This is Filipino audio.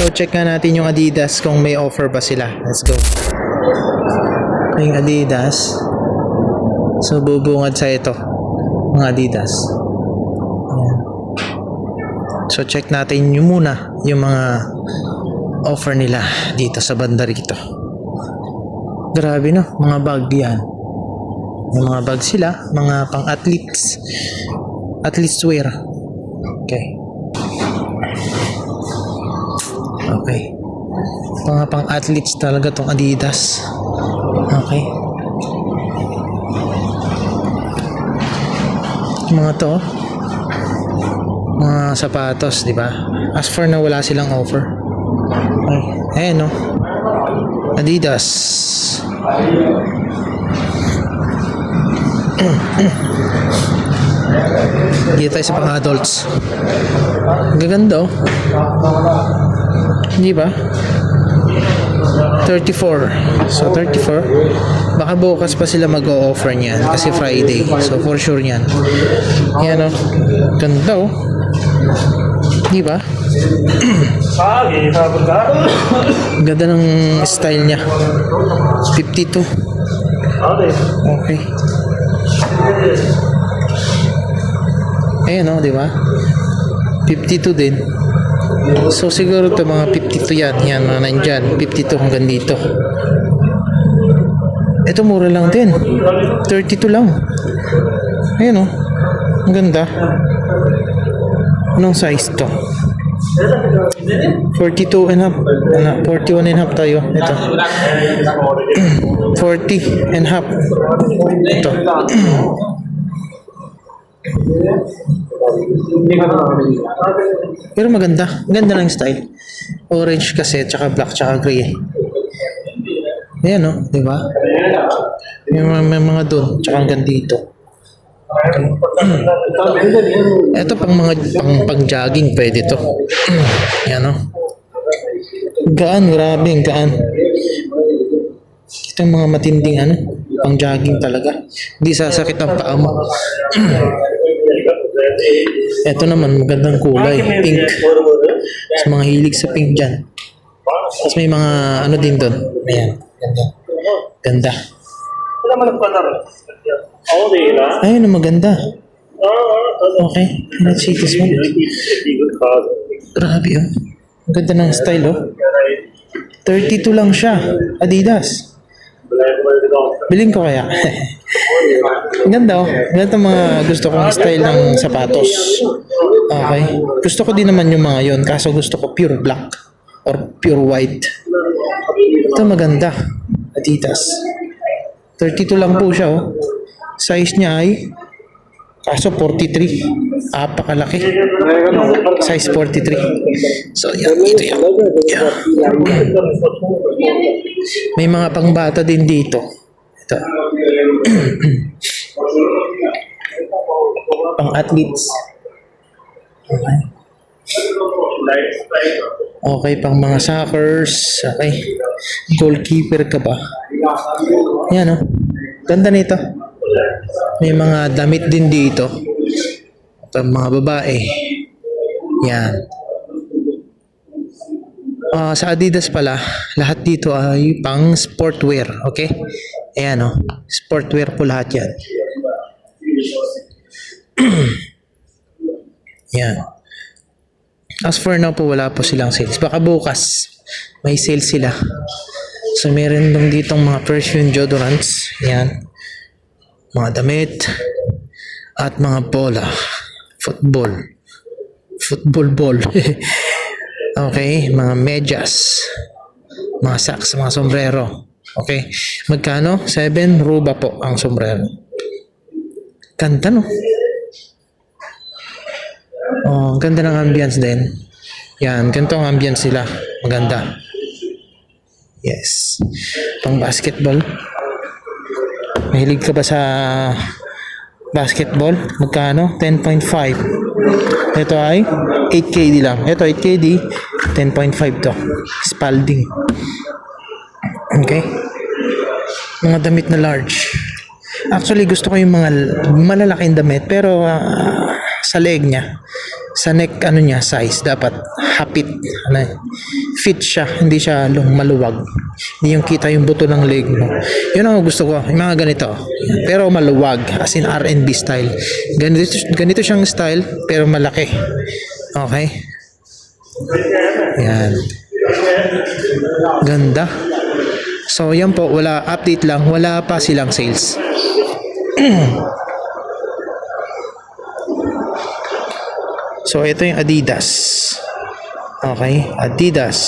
So check nga natin yung Adidas kung may offer ba sila. Let's go. Yung Adidas. So bubungad sa ito. Mga Adidas. Ayan. So check natin yung muna yung mga offer nila dito sa banda rito. Grabe no, mga bag yan. May mga bag sila, mga pang athletes. Athletes wear. Okay. Okay. Mga pang athletes talaga tong Adidas. Okay. Mga to, mga sapatos, di ba? As for na wala silang offer. Okay. Ayan no. Adidas. Dito tayo sa pang adults. Gaganda oh. Hindi ba? 34. So 34. Baka bukas pa sila mag-o-offer niyan kasi Friday. So for sure niyan. Yan oh. Ganda oh. Di ba? Ganda ng style niya. 52. Okay. Ayan o, di ba? 52 din. So siguro ito mga 52 yan. Yan, mga nandyan. 52 hanggang dito. Ito mura lang din. 32 lang. Ayan o. Ang ganda. Anong size to? 42 and half. 41 and half tayo. Ito. 40 and half. Ito. Pero maganda. Ganda ng style. Orange kasi, tsaka black, tsaka gray. Ayan o, di ba? May mga doon, tsaka hanggang dito. Ito pang mga pang jogging pwede to. Yan o. Gaan, grabe, gaan. Ito yung mga matinding ano, pang jogging talaga. Hindi sasakit ang paa mo. Ito naman magandang kulay, pink. Sa mga hilig sa pink dyan. Tapos may mga ano din doon. Ayan, ganda. Ganda. Ayun, maganda. Okay, let's see this one. Grabe oh. Ang ganda ng style oh. 32 lang siya. Adidas. Bilhin ko kaya. Ang ganda oh. Ganito mga gusto kong style ng sapatos. Okay. Gusto ko din naman yung mga yon. Kaso gusto ko pure black or pure white. Ito maganda. Adidas. 32 lang po siya oh. Size niya ay kaso 43. Apakalaki. Size 43. So yan, ito yan. Yeah. May mga pangbata din dito. Ito. Pang athletes. Okay. Okay, pang mga suckers. Okay. Goalkeeper ka ba? Yan oh. Ganda nito. May mga damit din dito. Ito, mga babae. Yan. Sa Adidas pala, lahat dito ay pang sportwear. Okay? Ayan o. Sportwear po lahat yan. Yan. As for now po, wala po silang sales. Baka bukas, may sales sila. So, meron lang ditong mga perfume deodorants. Yan. Mga damit at mga bola, football ball. Okay, mga medyas, mga socks, mga sombrero. Okay, magkano? 7 ruba po ang sombrero. Ganda no? Oh, ganda ng ambience din. Yan, ganito ang ambience nila. Maganda. Yes. Pang basketball. Mahilig ka ba sa basketball? Magkano? 10.5. Ito ay 8KD lang. Ito 8KD, 10.5 to. Spalding. Okay? Mga damit na large. Actually, gusto ko yung mga malalaking damit pero sa leeg niya. sa neck ano niya size dapat hapit, ano, fit siya, hindi siya maluwag, hindi yung kita yung buto ng leg mo. Yun ang gusto ko, yung mga ganito pero maluwag, as in R&B style. Ganito siyang style pero malaki. Okay, yan, ganda. So yan po, wala, update lang, wala pa silang sales. So ito yung Adidas. Okay, Adidas.